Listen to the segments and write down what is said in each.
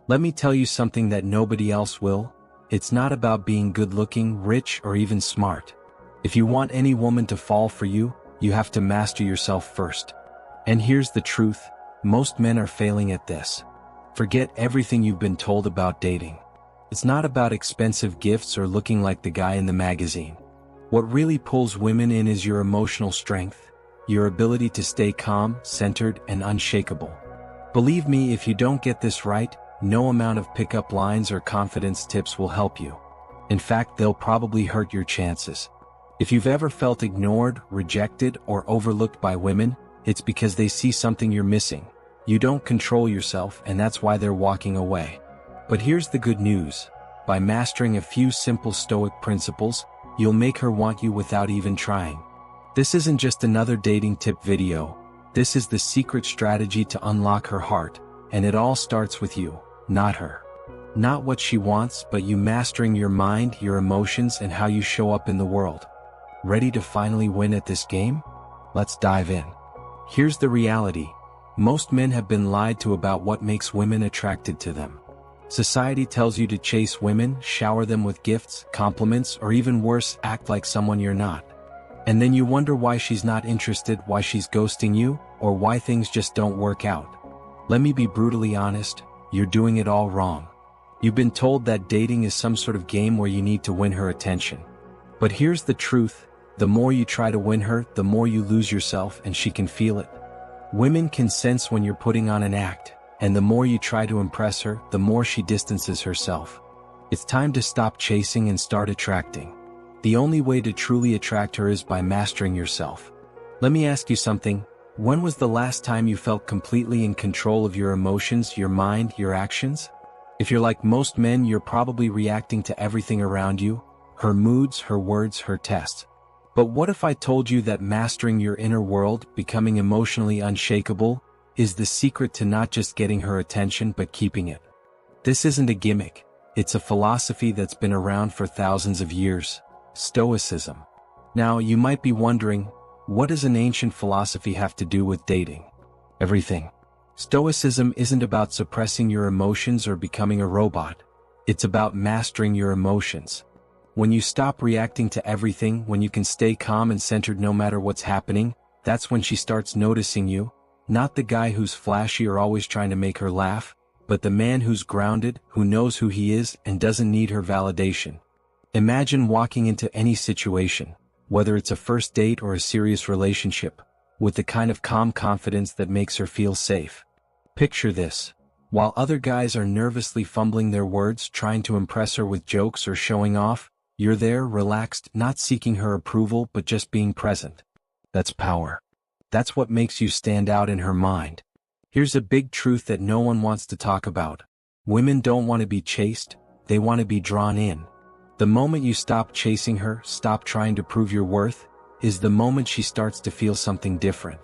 Let me tell you something that nobody else will. It's not about being good-looking, rich, or even smart. If you want any woman to fall for you, you have to master yourself first. And here's the truth, most men are failing at this. Forget everything you've been told about dating. It's not about expensive gifts or looking like the guy in the magazine. What really pulls women in is your emotional strength, your ability to stay calm, centered, and unshakable. Believe me, if you don't get this right, no amount of pickup lines or confidence tips will help you. In fact, they'll probably hurt your chances. If you've ever felt ignored, rejected, or overlooked by women, it's because they see something you're missing. You don't control yourself, and that's why they're walking away. But here's the good news. By mastering a few simple Stoic principles, you'll make her want you without even trying. This isn't just another dating tip video. This is the secret strategy to unlock her heart, and it all starts with you, not her. Not what she wants, but you mastering your mind, your emotions, and how you show up in the world. Ready to finally win at this game? Let's dive in. Here's the reality. Most men have been lied to about what makes women attracted to them. Society tells you to chase women, shower them with gifts, compliments, or even worse, act like someone you're not. And then you wonder why she's not interested, why she's ghosting you, or why things just don't work out. Let me be brutally honest, you're doing it all wrong. You've been told that dating is some sort of game where you need to win her attention. But here's the truth, the more you try to win her, the more you lose yourself, and she can feel it. Women can sense when you're putting on an act, and the more you try to impress her, the more she distances herself. It's time to stop chasing and start attracting. The only way to truly attract her is by mastering yourself. Let me ask you something. When was the last time you felt completely in control of your emotions, your mind, your actions? If you're like most men, you're probably reacting to everything around you, her moods, her words, her tests. But what if I told you that mastering your inner world, becoming emotionally unshakable, is the secret to not just getting her attention but keeping it? This isn't a gimmick. It's a philosophy that's been around for thousands of years. Stoicism. Now, you might be wondering, what does an ancient philosophy have to do with dating? Everything. Stoicism isn't about suppressing your emotions or becoming a robot. It's about mastering your emotions. When you stop reacting to everything, when you can stay calm and centered no matter what's happening, that's when she starts noticing you, not the guy who's flashy or always trying to make her laugh, but the man who's grounded, who knows who he is and doesn't need her validation. Imagine walking into any situation, whether it's a first date or a serious relationship, with the kind of calm confidence that makes her feel safe. Picture this. While other guys are nervously fumbling their words, trying to impress her with jokes or showing off, you're there, relaxed, not seeking her approval but just being present. That's power. That's what makes you stand out in her mind. Here's a big truth that no one wants to talk about. Women don't want to be chased, they want to be drawn in. The moment you stop chasing her, stop trying to prove your worth, is the moment she starts to feel something different.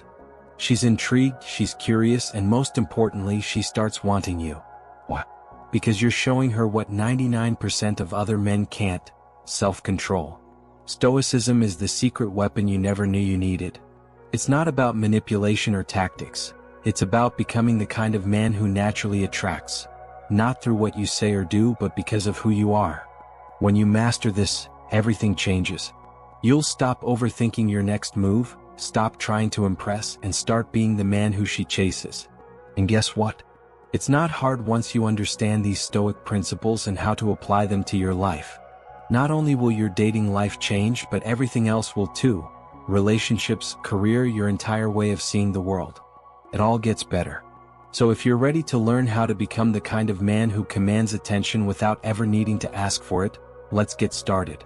She's intrigued, she's curious, and most importantly, she starts wanting you. Why? Because you're showing her what 99% of other men can't. Self-control. Stoicism is the secret weapon you never knew you needed. It's not about manipulation or tactics. It's about becoming the kind of man who naturally attracts. Not through what you say or do, but because of who you are. When you master this, everything changes. You'll stop overthinking your next move, stop trying to impress, and start being the man who she chases. And guess what? It's not hard once you understand these Stoic principles and how to apply them to your life. Not only will your dating life change, but everything else will too. Relationships, career, your entire way of seeing the world. It all gets better. So if you're ready to learn how to become the kind of man who commands attention without ever needing to ask for it, let's get started.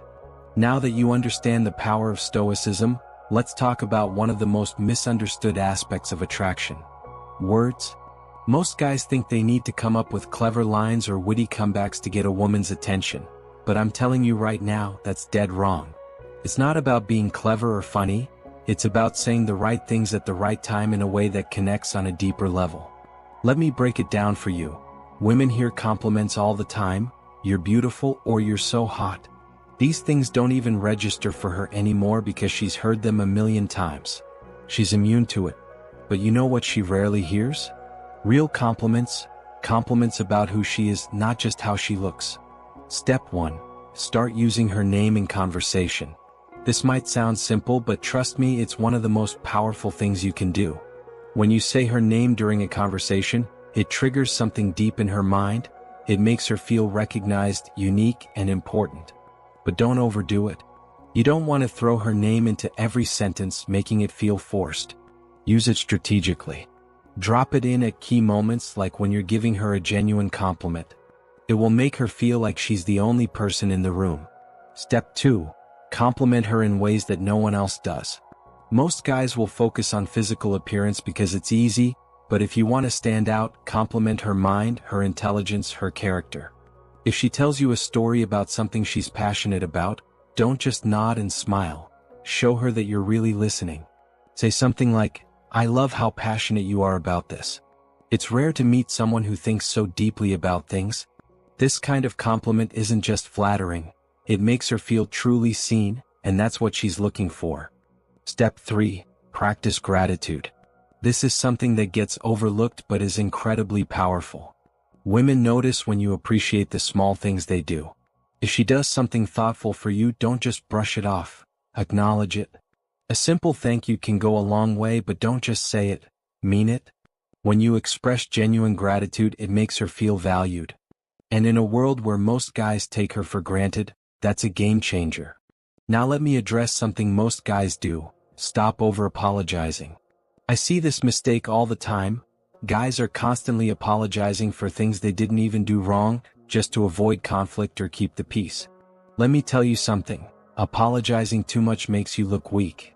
Now that you understand the power of Stoicism, let's talk about one of the most misunderstood aspects of attraction. Words. Most guys think they need to come up with clever lines or witty comebacks to get a woman's attention. But I'm telling you right now, that's dead wrong. It's not about being clever or funny, it's about saying the right things at the right time in a way that connects on a deeper level. Let me break it down for you. Women hear compliments all the time, you're beautiful or you're so hot. These things don't even register for her anymore because she's heard them a million times. She's immune to it. But you know what she rarely hears? Real compliments, Compliments about who she is, not just how she looks. Step 1. Start using her name in conversation. This might sound simple, but trust me, it's one of the most powerful things you can do. When you say her name during a conversation, it triggers something deep in her mind. It makes her feel recognized, unique, and important. But don't overdo it. You don't want to throw her name into every sentence, making it feel forced. Use it strategically. Drop it in at key moments, like when you're giving her a genuine compliment. It will make her feel like she's the only person in the room. Step 2. Compliment her in ways that no one else does. Most guys will focus on physical appearance because it's easy, but if you want to stand out, compliment her mind, her intelligence, her character. If she tells you a story about something she's passionate about, don't just nod and smile. Show her that you're really listening. Say something like, "I love how passionate you are about this." It's rare to meet someone who thinks so deeply about things. This kind of compliment isn't just flattering. It makes her feel truly seen, and that's what she's looking for. Step 3. Practice gratitude. This is something that gets overlooked but is incredibly powerful. Women notice when you appreciate the small things they do. If she does something thoughtful for you, don't just brush it off. Acknowledge it. A simple thank you can go a long way, but don't just say it. Mean it. When you express genuine gratitude, it makes her feel valued. And in a world where most guys take her for granted, that's a game changer. Now let me address something most guys do. Stop over-apologizing. I see this mistake all the time. Guys are constantly apologizing for things they didn't even do wrong, just to avoid conflict or keep the peace. Let me tell you something. Apologizing too much makes you look weak.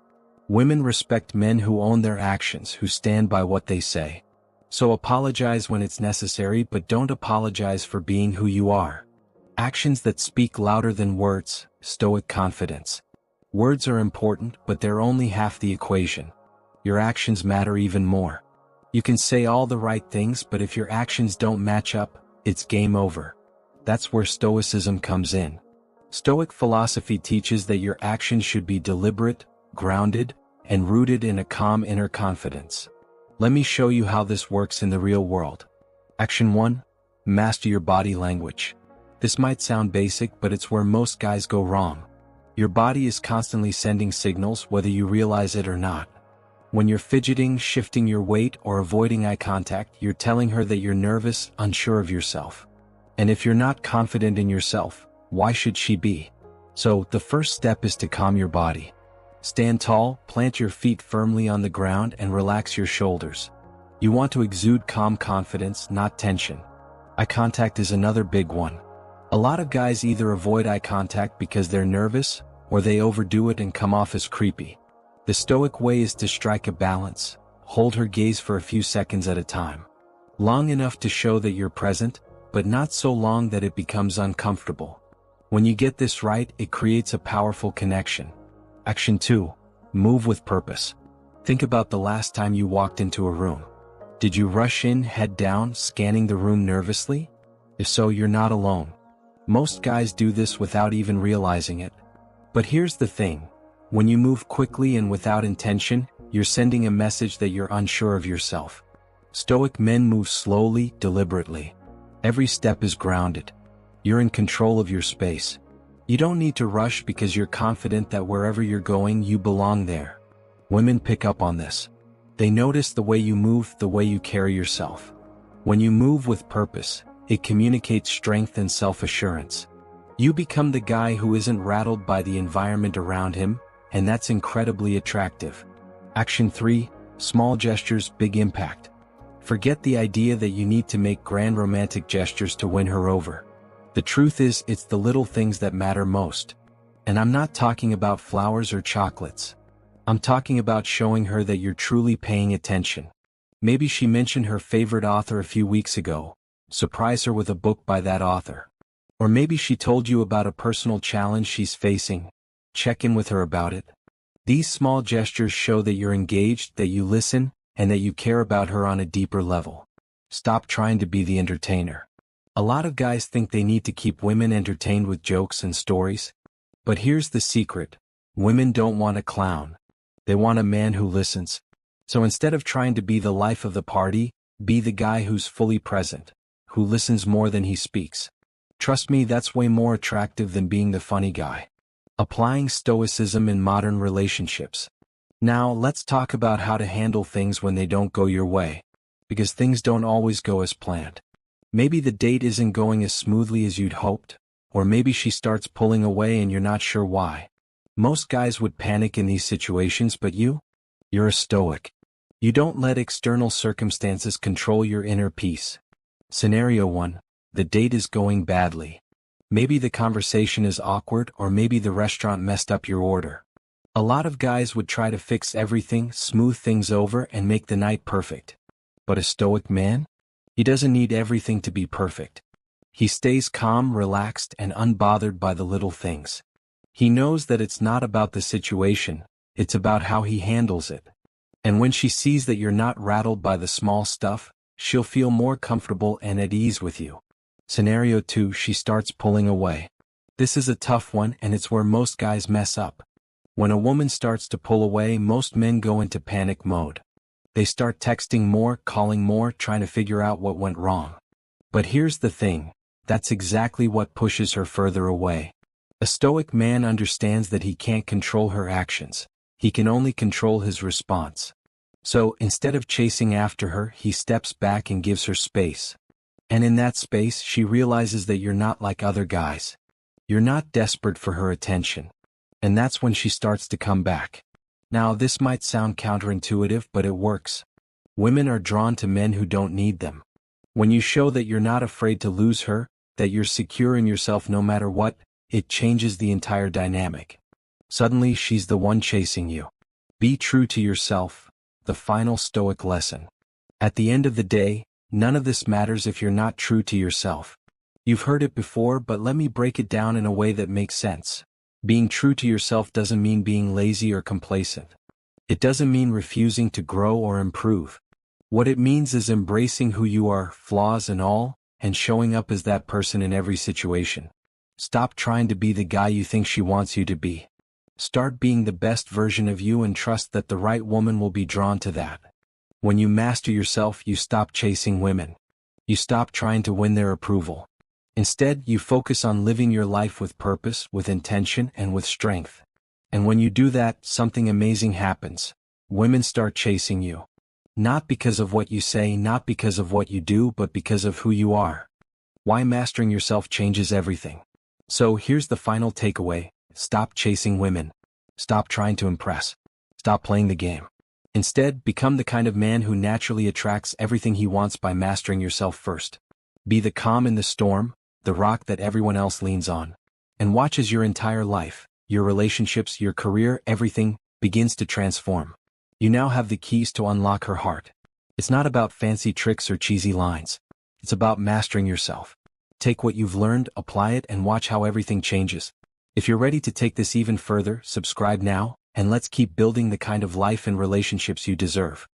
Women respect men who own their actions, who stand by what they say. So apologize when it's necessary, but don't apologize for being who you are. Actions that speak louder than words. Stoic confidence. Words are important, but they're only half the equation. Your actions matter even more. You can say all the right things, but if your actions don't match up, it's game over. That's where Stoicism comes in. Stoic philosophy teaches that your actions should be deliberate, grounded, and rooted in a calm inner confidence. Let me show you how this works in the real world. Action 1. Master your body language. This might sound basic, but it's where most guys go wrong. Your body is constantly sending signals, whether you realize it or not. When you're fidgeting, shifting your weight, or avoiding eye contact, you're telling her that you're nervous, unsure of yourself. And if you're not confident in yourself, why should she be? So, the first step is to calm your body. Stand tall, plant your feet firmly on the ground, and relax your shoulders. You want to exude calm confidence, not tension. Eye contact is another big one. A lot of guys either avoid eye contact because they're nervous, or they overdo it and come off as creepy. The Stoic way is to strike a balance. Hold her gaze for a few seconds at a time. Long enough to show that you're present, but not so long that it becomes uncomfortable. When you get this right, it creates a powerful connection. Action 2. Move with purpose. Think about the last time you walked into a room. Did you rush in, head down, scanning the room nervously? If so, you're not alone. Most guys do this without even realizing it. But here's the thing. When you move quickly and without intention, you're sending a message that you're unsure of yourself. Stoic men move slowly, deliberately. Every step is grounded. You're in control of your space. You don't need to rush because you're confident that wherever you're going, you belong there. Women pick up on this. They notice the way you move, the way you carry yourself. When you move with purpose, it communicates strength and self-assurance. You become the guy who isn't rattled by the environment around him, and that's incredibly attractive. Action 3. Small gestures, big impact. Forget the idea that you need to make grand romantic gestures to win her over. The truth is, it's the little things that matter most. And I'm not talking about flowers or chocolates. I'm talking about showing her that you're truly paying attention. Maybe she mentioned her favorite author a few weeks ago. Surprise her with a book by that author. Or maybe she told you about a personal challenge she's facing. Check in with her about it. These small gestures show that you're engaged, that you listen, and that you care about her on a deeper level. Stop trying to be the entertainer. A lot of guys think they need to keep women entertained with jokes and stories. But here's the secret. Women don't want a clown. They want a man who listens. So instead of trying to be the life of the party, be the guy who's fully present. who listens more than he speaks. Trust me, that's way more attractive than being the funny guy. Applying Stoicism in modern relationships. Now, let's talk about how to handle things when they don't go your way. Because things don't always go as planned. Maybe the date isn't going as smoothly as you'd hoped, or maybe she starts pulling away and you're not sure why. Most guys would panic in these situations, but you're a stoic. You don't let external circumstances control your inner peace. Scenario 1. The date is going badly. Maybe the conversation is awkward, or maybe the restaurant messed up your order. A lot of guys would try to fix everything, smooth things over, and make the night perfect. But a stoic man? He doesn't need everything to be perfect. He stays calm, relaxed, and unbothered by the little things. He knows that it's not about the situation, it's about how he handles it. And when she sees that you're not rattled by the small stuff, she'll feel more comfortable and at ease with you. Scenario 2. She starts pulling away. This is a tough one, and it's where most guys mess up. When a woman starts to pull away, most men go into panic mode. They start texting more, calling more, trying to figure out what went wrong. But here's the thing, that's exactly what pushes her further away. A stoic man understands that he can't control her actions. He can only control his response. So, instead of chasing after her, he steps back and gives her space. And in that space, she realizes that you're not like other guys. You're not desperate for her attention. And that's when she starts to come back. Now, this might sound counterintuitive, but it works. Women are drawn to men who don't need them. When you show that you're not afraid to lose her, that you're secure in yourself no matter what, it changes the entire dynamic. Suddenly, she's the one chasing you. Be true to yourself, the final stoic lesson. At the end of the day, none of this matters if you're not true to yourself. You've heard it before, but let me break it down in a way that makes sense. Being true to yourself doesn't mean being lazy or complacent. It doesn't mean refusing to grow or improve. What it means is embracing who you are, flaws and all, and showing up as that person in every situation. Stop trying to be the guy you think she wants you to be. Start being the best version of you and trust that the right woman will be drawn to that. When you master yourself, you stop chasing women. You stop trying to win their approval. Instead, you focus on living your life with purpose, with intention, and with strength. And when you do that, something amazing happens. Women start chasing you. Not because of what you say, not because of what you do, but because of who you are. Why mastering yourself changes everything. So here's the final takeaway. Stop chasing women. Stop trying to impress. Stop playing the game. Instead, become the kind of man who naturally attracts everything he wants by mastering yourself first. Be the calm in the storm, the rock that everyone else leans on. And watch as your entire life, your relationships, your career, everything, begins to transform. You now have the keys to unlock her heart. It's not about fancy tricks or cheesy lines. It's about mastering yourself. Take what you've learned, apply it, and watch how everything changes. If you're ready to take this even further, subscribe now, and let's keep building the kind of life and relationships you deserve.